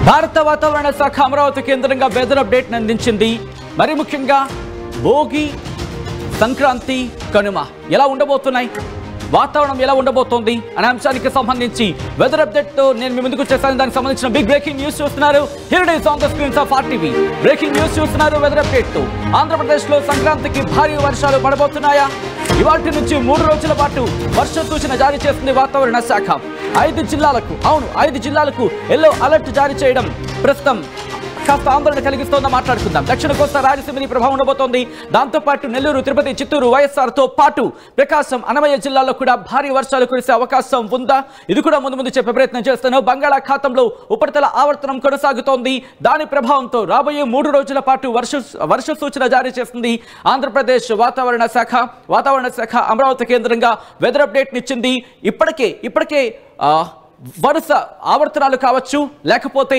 భారత వాతావరణ శాఖ అమరావతి కేంద్రంగా వెదర్ అప్డేట్ అందించింది. మరి ముఖ్యంగా భోగి, సంక్రాంతి, కనుమ ఎలా ఉండబోతున్నాయి, వాతావరణం ఎలా ఉండబోతోంది అనే అంశానికి సంబంధించి వెదర్ అప్డేట్ తో నేను మీ ముందుకు వచ్చేసాను. దానికి సంబంధించిన బిగ్ బ్రేకింగ్ న్యూస్ చూస్తున్నారు. Here it is on the screens of RTV. Breaking news చూస్తున్నారు వెదర్ అప్డేట్ తో. ఆంధ్రప్రదేశ్ లో సంక్రాంతికి భారీ వర్షాలు పడబోతున్నాయా? ఇవాటి నుంచి 3 రోజుల పాటు వర్ష సూచన జారీ చేస్తుంది వాతావరణ శాఖ. 5 జిల్లాలకు ఎల్లో అలర్ట్ జారీ చేయడం ప్రస్తుతం కాస్త ఆందోళన కలిగిస్తోందా మాట్లాడుకుందాం. దక్షిణ కోస్తా రాయలసీమని ప్రభావం ఉండబోతోంది. దాంతోపాటు నెల్లూరు, తిరుపతి, చిత్తూరు, వైఎస్ఆర్తో పాటు ప్రకాశం, అన్నమయ్య జిల్లాల్లో కూడా భారీ వర్షాలు కురిసే అవకాశం ఉందా? ఇది కూడా ముందు చెప్పే ప్రయత్నం చేస్తాను. బంగాళాఖాతంలో ఉపరితల ఆవర్తనం కొనసాగుతోంది. దాని ప్రభావంతో రాబోయే 3 రోజుల పాటు వర్ష సూచన జారీ చేస్తుంది ఆంధ్రప్రదేశ్ వాతావరణ శాఖ. అమరావతి కేంద్రంగా వెదర్ అప్డేట్ ఇచ్చింది. ఇప్పటికే వరుస ఆవర్తనాలు కావచ్చు, లేకపోతే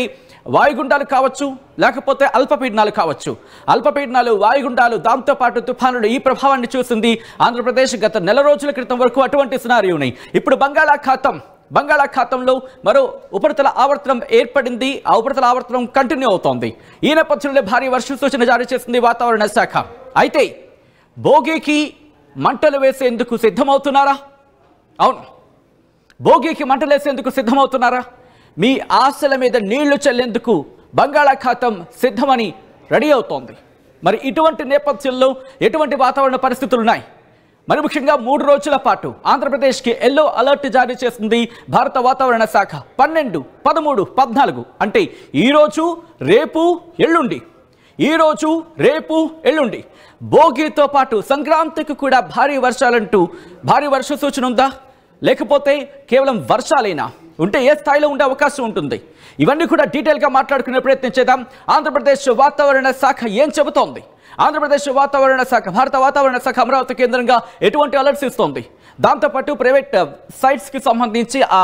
వాయుగుండాలు కావచ్చు, లేకపోతే అల్పపీడనాలు కావచ్చు. అల్పపీడనాలు, వాయుగుండాలు, దాంతోపాటు తుఫానులు ఈ ప్రభావాన్ని చూసింది ఆంధ్రప్రదేశ్. గత నెల రోజుల క్రితం వరకు అటువంటి సినారియోని. ఇప్పుడు బంగాళాఖాతంలో మరో ఉపరితల ఆవర్తనం ఏర్పడింది. ఆ ఉపరితల ఆవర్తనం కంటిన్యూ అవుతోంది. ఈ నేపథ్యంలో భారీ వర్ష సూచన జారీ చేసింది వాతావరణ శాఖ. అయితే భోగికి మంటలు వేసేందుకు సిద్ధమవుతున్నారా? అవును, భోగికి మంటలేసేందుకు సిద్ధమవుతున్నారా? మీ ఆశల మీద నీళ్లు చల్లేందుకు బంగాళాఖాతం సిద్ధమని రెడీ అవుతోంది. మరి ఇటువంటి నేపథ్యంలో ఎటువంటి వాతావరణ పరిస్థితులు ఉన్నాయి? మరి ముఖ్యంగా 3 రోజుల పాటు ఆంధ్రప్రదేశ్కి ఎల్లో అలర్ట్ జారీ చేస్తుంది భారత వాతావరణ శాఖ. 12, 13, 14 అంటే ఈరోజు, రేపు, ఎల్లుండి భోగితో పాటు సంక్రాంతికి కూడా భారీ వర్ష సూచన ఉందా? లేకపోతే కేవలం వర్షాలైనా? ఉంటే ఏ స్థాయిలో ఉండే అవకాశం ఉంటుంది? ఇవన్నీ కూడా డీటెయిల్గా మాట్లాడుకునే ప్రయత్నం చేద్దాం. ఆంధ్రప్రదేశ్ వాతావరణ శాఖ ఏం చెబుతోంది? భారత వాతావరణ శాఖ అమరావతి కేంద్రంగా ఎటువంటి అలర్ట్స్ ఇస్తోంది? దాంతోపాటు ప్రైవేట్ సైట్స్కి సంబంధించి ఆ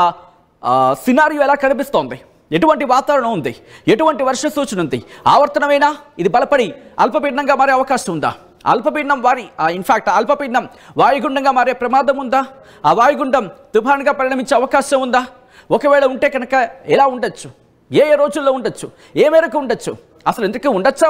సినారియో ఎలా కనిపిస్తోంది? ఎటువంటి వాతావరణం ఉంది? ఎటువంటి వర్ష సూచన ఉంది? ఆవర్తనమైనా ఇది బలపడి అల్పపీడనంగా మారే అవకాశం ఉందా? అల్పపీడనం వాయుగుండంగా మారే ప్రమాదం ఉందా? ఆ వాయుగుండం తుఫానుగా పరిణమించే అవకాశం ఉందా? ఒకవేళ ఉంటే కనుక ఎలా ఉండొచ్చు? ఏ రోజుల్లో ఉండొచ్చు? ఏ మేరకు ఉండొచ్చు? అసలు ఎందుకు ఉండొచ్చా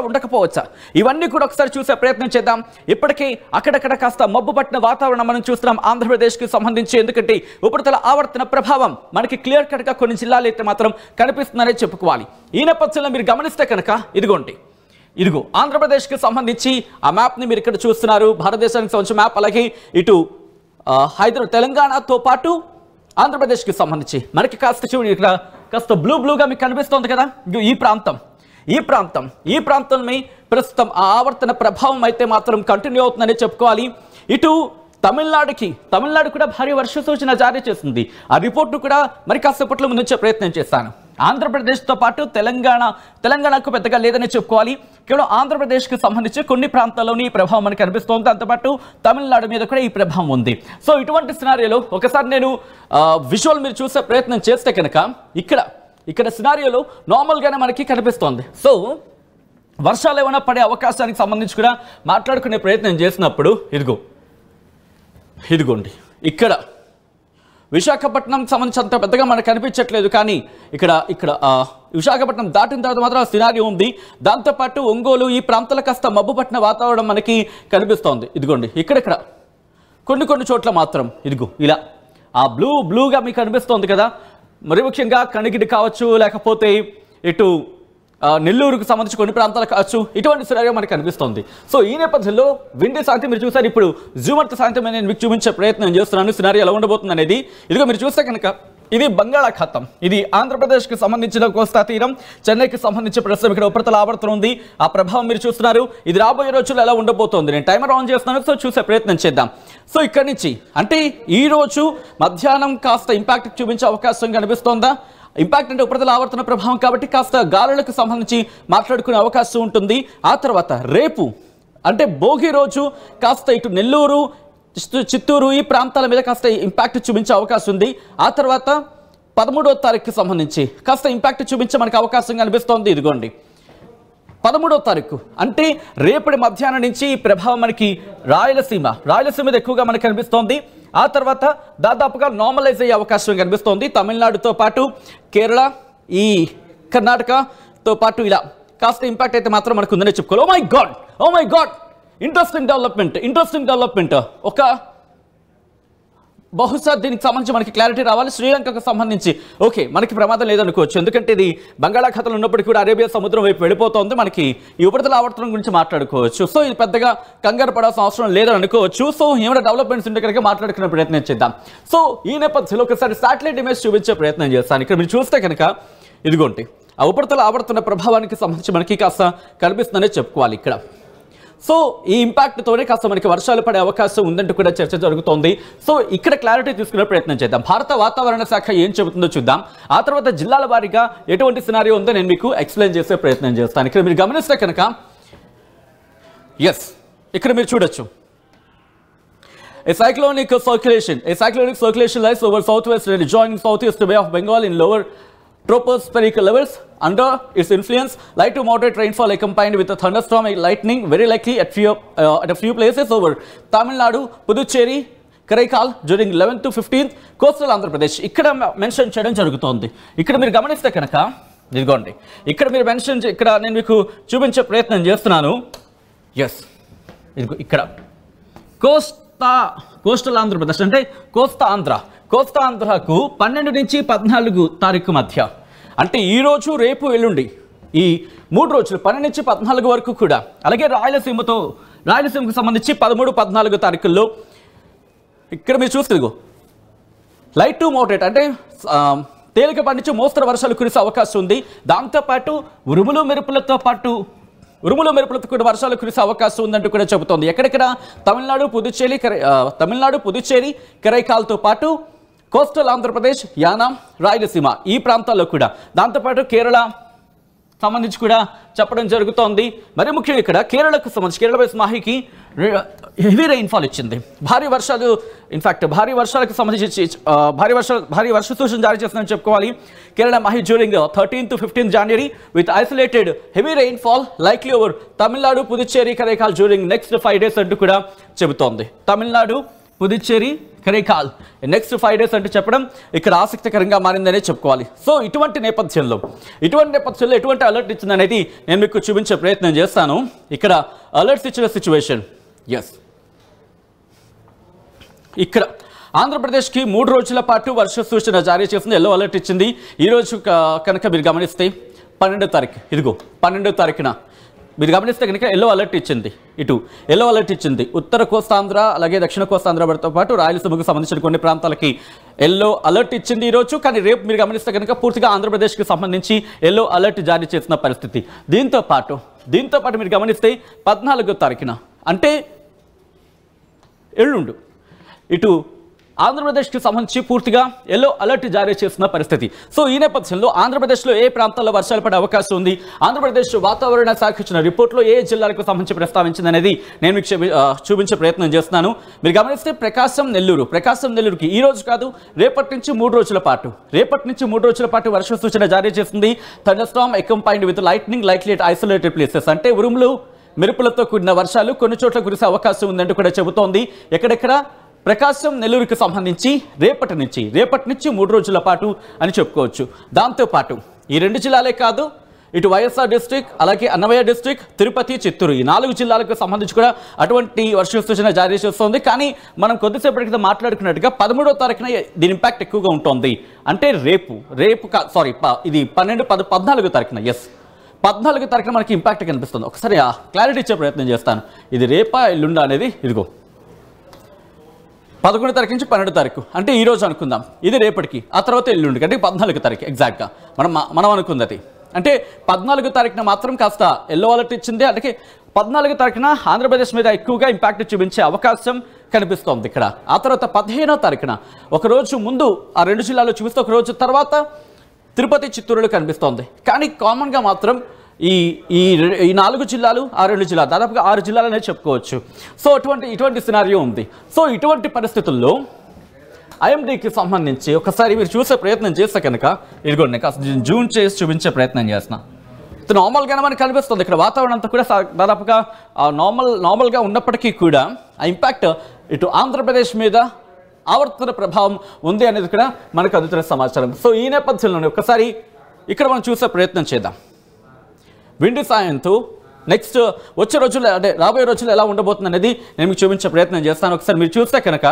ఉండకపోవచ్చా? ఇవన్నీ కూడా ఒకసారి చూసే ప్రయత్నం చేద్దాం. ఇప్పటికీ అక్కడక్కడ కాస్త మబ్బు పట్టిన వాతావరణం మనం చూస్తున్నాం ఆంధ్రప్రదేశ్కి సంబంధించి. ఎందుకంటే ఉపరితల ఆవర్తన ప్రభావం మనకి క్లియర్ కట్గా కొన్ని జిల్లాలు అయితే మాత్రం కనిపిస్తుందనే చెప్పుకోవాలి. ఈ నేపథ్యంలో మీరు గమనిస్తే కనుక ఇదిగో ఆంధ్రప్రదేశ్కి సంబంధించి ఆ మ్యాప్ని మీరు ఇక్కడ చూస్తున్నారు. భారతదేశానికి సంబంధించిన మ్యాప్. అలాగే ఇటు తెలంగాణతో పాటు ఆంధ్రప్రదేశ్కి సంబంధించి మనకి ఇక్కడ కాస్త బ్లూగా మీకు కనిపిస్తోంది కదా. ఈ ప్రాంతం ప్రస్తుతం ఆ ఆవర్తన ప్రభావం అయితే మాత్రం కంటిన్యూ అవుతుందని చెప్పుకోవాలి. ఇటు తమిళనాడు కూడా భారీ వర్ష సూచన జారీ చేస్తుంది. ఆ రిపోర్టు కూడా మరి కాసేపట్లో ముందుంచే ప్రయత్నం చేస్తాను. ఆంధ్రప్రదేశ్తో పాటు తెలంగాణకు పెద్దగా లేదని చెప్పుకోవాలి. కేవలం ఆంధ్రప్రదేశ్కి సంబంధించి కొన్ని ప్రాంతాల్లోని ఈ ప్రభావం మనకు కనిపిస్తోంది. దాంతోపాటు తమిళనాడు మీద కూడా ఈ ప్రభావం ఉంది. సో ఇటువంటి సినారియోలో ఒకసారి నేను విజువల్ మీరు చూసే ప్రయత్నం చేస్తే కనుక ఇక్కడ సినారియోలో నార్మల్గానే మనకి కనిపిస్తోంది. సో వర్షాలు ఏమైనా పడే అవకాశానికి సంబంధించి కూడా మాట్లాడుకునే ప్రయత్నం చేసినప్పుడు ఇదిగోండి ఇక్కడ విశాఖపట్నం సంబంధించి అంత పెద్దగా మనకు కనిపించట్లేదు. కానీ ఇక్కడ విశాఖపట్నం దాటిన తర్వాత మాత్రం ఆ సినారియో ఉంది. దాంతోపాటు ఒంగోలు ఈ ప్రాంతాల కాస్త మబ్బు పట్టిన వాతావరణం మనకి కనిపిస్తోంది. ఇదిగోండి ఇక్కడ కొన్ని చోట్ల మాత్రం ఇలా ఆ బ్లూగా మీకు కనిపిస్తోంది కదా. మరి ముఖ్యంగా కనిగిరి కావచ్చు, లేకపోతే ఇటు నెల్లూరుకు సంబంధించి కొన్ని ప్రాంతాలు కావచ్చు, ఇటువంటి సినారియో మనకు కనిపిస్తోంది. సో ఈ నేపథ్యంలో విండి సాయంత్రం మీరు చూసారు. ఇప్పుడు జూమర్త సాయంత్రం నేను మీకు చూపించే ప్రయత్నం చేస్తున్నాను సినారియో ఎలా ఉండబోతుంది అనేది. ఇదిగో మీరు చూస్తే కనుక ఇది బంగాళాఖాతం. ఇది ఆంధ్రప్రదేశ్కి సంబంధించిన కోస్తా తీరం, చెన్నైకి సంబంధించి ప్రస్తుతం ఇక్కడ ఉపరితల ఆవర్తనం ఉంది. ఆ ప్రభావం మీరు చూస్తున్నారు. ఇది రాబోయే రోజుల్లో ఎలా ఉండబోతోంది నేను టైమర్ ఆన్ చేస్తున్నాను. సో చూసే ప్రయత్నం చేద్దాం. సో ఇక్కడి నుంచి అంటే ఈ రోజు మధ్యాహ్నం కాస్త ఇంపాక్ట్ చూపించే అవకాశం కనిపిస్తోందా? ఇంపాక్ట్ అంటే ఉపరితల ఆవర్తన ప్రభావం కాబట్టి కాస్త గాలులకు సంబంధించి మాట్లాడుకునే అవకాశం ఉంటుంది. ఆ తర్వాత రేపు అంటే భోగి రోజు కాస్త ఇటు నెల్లూరు, చిత్తూరు ఈ ప్రాంతాల మీద కాస్త ఇంపాక్ట్ చూపించే అవకాశం ఉంది. ఆ తర్వాత 13వ తారీఖుకి సంబంధించి కాస్త ఇంపాక్ట్ చూపించే మనకు అవకాశం కనిపిస్తోంది. ఇదిగోండి 13వ తారీఖు అంటే రేపటి మధ్యాహ్నం నుంచి ఈ ప్రభావం మనకి రాయలసీమ ఎక్కువగా మనకు కనిపిస్తోంది. ఆ తర్వాత దాదాపుగా నార్మలైజ్ అయ్యే అవకాశం కనిపిస్తోంది. తమిళనాడుతో పాటు కేరళ, ఈ కర్ణాటకతో పాటు ఇలా కాస్త ఇంపాక్ట్ అయితే మాత్రం మనకు ఉందనే చెప్పుకోవాలి. Oh my God interesting development. ఒక బహుశా దీనికి సంబంధించి మనకి క్లారిటీ రావాలి. శ్రీలంకకు సంబంధించి ఓకే మనకి ప్రమాదం లేదనుకోవచ్చు, ఎందుకంటే ఇది బంగాళాఖాతంలో ఉన్నప్పటికీ కూడా అరేబియా సముద్రం వైపు వెళ్ళిపోతుంది. మనకి ఈ ఉపరితల ఆవర్తనం గురించి మాట్లాడుకోవచ్చు. సో ఇది పెద్దగా కంగారు పడాల్సిన అవసరం లేదని అనుకోవచ్చు. సో ఏమైనా డెవలప్మెంట్స్ ఉంటే కనుక మాట్లాడుకునే ప్రయత్నం చేద్దాం. సో ఈ నేపథ్యంలో ఒకసారి శాటిలైట్ ఇమేజ్ చూపించే ప్రయత్నం చేస్తాను. ఇక్కడ మీరు చూస్తే కనుక ఇదిగోండి ఆ ఉపరితల ఆవర్తన ప్రభావానికి సంబంధించి మనకి కాస్త కనిపిస్తుందనే చెప్పుకోవాలి ఇక్కడ. సో ఈ ఇంపాక్ట్తోనే కాస్త మనకి వర్షాలు పడే అవకాశం ఉందంటూ కూడా చర్చ జరుగుతోంది. సో ఇక్కడ క్లారిటీ తీసుకునే ప్రయత్నం చేద్దాం. భారత వాతావరణ శాఖ ఏం చెబుతుందో చూద్దాం. ఆ తర్వాత జిల్లాల వారీగా ఎటువంటి సినారియో ఉందో నేను మీకు ఎక్స్ప్లెయిన్ చేసే ప్రయత్నం చేస్తాను. ఇక్కడ మీరు గమనిస్తే కనుక ఇక్కడ మీరు చూడొచ్చు A cyclonic circulation lies over southwest and joining southeast Bay of Bengal in lower tropospheric levels. Under its influence, light to moderate rainfall accompanied with a thunderstorm and lightning very likely at a few places over Tamil Nadu, Puducherry, Karaikal during 11th to 15th coastal Andhra Pradesh. ఇక్కడ mention చేయడం జరుగుతోంది. ఇక్కడ మీరు గమనిస్తే కనుక ఇదిగోండి ఇక్కడ మీరు ఇక్కడ నేను మీకు చూపించే ప్రయత్నం చేస్తున్నాను. ఇదిగో ఇక్కడ కోస్టల్ ఆంధ్రప్రదేశ్ అంటే కోస్తా ఆంధ్రకు 12 నుంచి 14 తారీఖు మధ్య అంటే ఈ రోజు రేపు ఎల్లుండి ఈ 3 రోజులు 12 నుంచి 14 వరకు కూడా, అలాగే రాయలసీమకు సంబంధించి 13, 14 తారీఖుల్లో ఇక్కడ మీరు చూస్తే లైట్ టు మోడరేట్ అంటే తేలికపాటి నుంచి మోస్తరు వర్షాలు కురిసే అవకాశం ఉంది. దాంతోపాటు ఉరుములు మెరుపులతో కూడా వర్షాలు కురిసే అవకాశం ఉందంటూ కూడా చెబుతోంది. ఎక్కడెక్కడ తమిళనాడు, పుదుచ్చేరి, కరైకాల్తో పాటు కోస్టల్ ఆంధ్రప్రదేశ్, యానాం, రాయలసీమ ఈ ప్రాంతాల్లో కూడా, దాంతోపాటు కేరళ సంబంధించి కూడా చెప్పడం జరుగుతోంది. మరి ముఖ్యంగా ఇక్కడ కేరళకు సంబంధించి కేరళ బేస్ మాహికి హెవీ రెయిన్ఫాల్ ఇచ్చింది. భారీ వర్షాలకు సంబంధించి భారీ వర్ష సూచన జారీ చేస్తుందని చెప్పుకోవాలి. Kerala Mahe during 13th to 15th January with isolated heavy rainfall likely over Tamil Nadu, Puducherry, Karaikal during next 5 days అంటూ కూడా చెబుతోంది. తమిళనాడు, పుదుచ్చేరి, కరైకాల్ నెక్స్ట్ 5 days అంటూ చెప్పడం ఇక్కడ ఆసక్తికరంగా మారిందనే చెప్పుకోవాలి. సో ఇటువంటి నేపథ్యంలో ఎటువంటి అలర్ట్ ఇచ్చిందనేది నేను మీకు చూపించే ప్రయత్నం చేస్తాను. ఇక్కడ అలర్ట్స్ ఇచ్చిన సిచ్యువేషన్ ఇక్కడ ఆంధ్రప్రదేశ్కి 3 రోజుల పాటు వర్ష సూచన జారీ చేసింది. ఎల్లో అలర్ట్ ఇచ్చింది. ఈరోజు కనుక మీరు గమనిస్తే 12వ తారీఖు 12వ తారీఖున మీరు గమనిస్తే కనుక ఎల్లో అలర్ట్ ఇచ్చింది. ఉత్తర కోస్తాంధ్ర అలాగే దక్షిణ కోస్తాంధ్రతో పాటు రాయలసీమకు సంబంధించిన కొన్ని ప్రాంతాలకి ఎల్లో అలర్ట్ ఇచ్చింది ఈరోజు. కానీ రేపు మీరు గమనిస్తే కనుక పూర్తిగా ఆంధ్రప్రదేశ్కి సంబంధించి ఎల్లో అలర్ట్ జారీ చేసిన పరిస్థితి. దీంతో పాటు మీరు గమనిస్తే 14వ తారీఖున అంటే ఎల్లుండు ఇటు ఆంధ్రప్రదేశ్కి సంబంధించి పూర్తిగా ఎల్లో అలర్ట్ జారీ చేసిన పరిస్థితి. సో ఈ నేపథ్యంలో ఆంధ్రప్రదేశ్లో ఏ ప్రాంతాల్లో వర్షాలు పడే అవకాశం ఉంది, ఆంధ్రప్రదేశ్ వాతావరణ శాఖ ఇచ్చిన రిపోర్ట్లో ఏ జిల్లాలకు సంబంధించి ప్రస్తావించింది అనేది నేను మీకు చూపించే ప్రయత్నం చేస్తున్నాను. మీరు గమనిస్తే ప్రకాశం నెల్లూరుకి ఈ రోజు కాదు రేపటి నుంచి 3 రోజుల పాటు వర్ష సూచన జారీ చేసింది. Thunderstorm accompanied with lightning likely at isolated places అంటే ఉరుములు మెరుపులతో కూడిన వర్షాలు కొన్ని చోట్ల కురిసే అవకాశం ఉందంటూ కూడా చెబుతోంది. ఎక్కడెక్కడ ప్రకాశం నెల్లూరుకి సంబంధించి రేపటి నుంచి 3 రోజుల పాటు అని చెప్పుకోవచ్చు. దాంతోపాటు ఈ 2 జిల్లాలే కాదు ఇటు వైఎస్ఆర్ డిస్ట్రిక్ట్ అలాగే అన్నమయ్య డిస్ట్రిక్ట్, తిరుపతి, చిత్తూరు ఈ 4 జిల్లాలకు సంబంధించి కూడా అటువంటి వర్ష సూచన జారీ చేస్తోంది. కానీ మనం కొద్దిసేపటి క్రితం మాట్లాడుకున్నట్టుగా 13వ తారీఖున దీని ఇంపాక్ట్ ఎక్కువగా ఉంటుంది. అంటే ఇది 14వ తారీఖున 14వ తారీఖున మనకి ఇంపాక్ట్ కనిపిస్తుంది. ఒకసారి క్లారిటీ ఇచ్చే ప్రయత్నం చేస్తాను. ఇది రేపా ఎల్లుండా అనేది ఇదిగో 11వ తారీఖు నుంచి 12వ తారీఖు అంటే ఈ రోజు అనుకుందాం. ఇది రేపటికి, ఆ తర్వాత ఎల్లుండికి అంటే 14వ తారీఖు ఎగ్జాక్ట్గా మనం అనుకుంది అది. అంటే 14వ తారీఖున మాత్రం కాస్త ఎల్లో అలర్ట్ ఇచ్చింది. అలాగే 14వ తారీఖున ఆంధ్రప్రదేశ్ మీద ఎక్కువగా ఇంపాక్ట్ చూపించే అవకాశం కనిపిస్తోంది ఇక్కడ. ఆ తర్వాత 15వ తారీఖున ఒకరోజు ముందు ఆ 2 జిల్లాలు చూపిస్తే ఒకరోజు తర్వాత తిరుపతి, చిత్తూరులో కనిపిస్తోంది. కానీ కామన్గా మాత్రం ఈ 4 జిల్లాలు ఆ 2 జిల్లాలు దాదాపుగా 6 జిల్లాలనే చెప్పుకోవచ్చు. సో ఇటువంటి సినారియో ఉంది. సో ఇటువంటి పరిస్థితుల్లో ఐఎండీకి సంబంధించి ఒకసారి మీరు చూసే ప్రయత్నం చేస్తే కనుక ఇదిగోండి కాస్త జూమ్ చేసి చూపించే ప్రయత్నం చేస్తున్నా. నార్మల్గానే మనకు కనిపిస్తుంది ఇక్కడ వాతావరణం అంతా కూడా దాదాపుగా నార్మల్గా ఉన్నప్పటికీ కూడా ఆ ఇంపాక్ట్ ఇటు ఆంధ్రప్రదేశ్ మీద ఆవర్తన ప్రభావం ఉంది అనేది కూడా మనకు అందుతున్న సమాచారం. సో ఈ నేపథ్యంలోనే ఒకసారి ఇక్కడ మనం చూసే ప్రయత్నం చేద్దాం. విండి సాయంతో నెక్స్ట్ వచ్చే రోజుల్లో అంటే రాబోయే రోజుల్లో ఎలా ఉండబోతుంది అనేది నేను మీకు చూపించే ప్రయత్నం చేస్తాను. ఒకసారి మీరు చూస్తే కనుక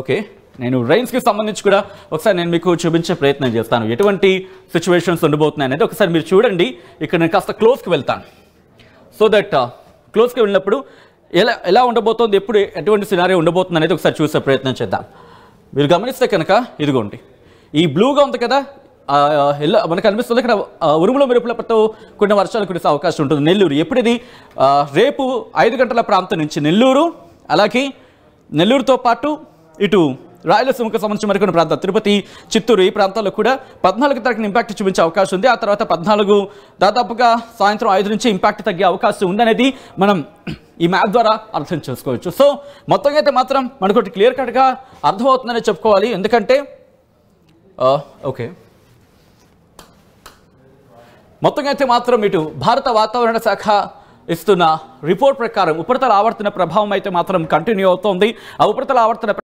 ఓకే, నేను రైన్స్కి సంబంధించి కూడా ఒకసారి నేను మీకు చూపించే ప్రయత్నం చేస్తాను. ఎటువంటి సిచ్యువేషన్స్ ఉండబోతున్నాయి అనేది ఒకసారి మీరు చూడండి. ఇక్కడ నేను కాస్త క్లోజ్కి వెళ్తాను. సో దట్ క్లోజ్కి వెళ్ళినప్పుడు ఎలా ఉండబోతోంది, ఎప్పుడు ఎటువంటి సినారియో ఉండబోతుంది అనేది ఒకసారి చూసే ప్రయత్నం చేద్దాం. మీరు గమనిస్తే కనుక ఇదిగోండి, ఈ బ్లూగా ఉంది కదా, మనకు అనిపిస్తుంది ఇక్కడ ఉరుముల మెరుపులతో కొన్ని వర్షాలు కురిసే అవకాశం ఉంటుంది. నెల్లూరు ఎప్పుడు ఇది రేపు 5 గంటల ప్రాంతం నుంచి నెల్లూరు, అలాగే నెల్లూరుతో పాటు ఇటు రాయలసీమకు సంబంధించి మరికొన్ని ప్రాంతాలు తిరుపతి, చిత్తూరు ఈ ప్రాంతాల్లో కూడా 14 తారీఖున ఇంపాక్ట్ చూపించే అవకాశం ఉంది. ఆ తర్వాత 14 దాదాపుగా సాయంత్రం 5 నుంచి ఇంపాక్ట్ తగ్గే అవకాశం ఉందనేది మనం ఈ మ్యాప్ ద్వారా అర్థం చేసుకోవచ్చు. సో మొత్తంగా అయితే మాత్రం మనకు క్లియర్ కట్గా అర్థమవుతుందనే చెప్పుకోవాలి. ఎందుకంటే ఓకే, మొత్తంగా అయితే మాత్రం ఇటు భారత వాతావరణ శాఖ ఇస్తున్న రిపోర్ట్ ప్రకారం ఉపరితల ఆవర్తన ప్రభావం అయితే మాత్రం కంటిన్యూ అవుతోంది. ఆ ఉపరితల ఆవర్తన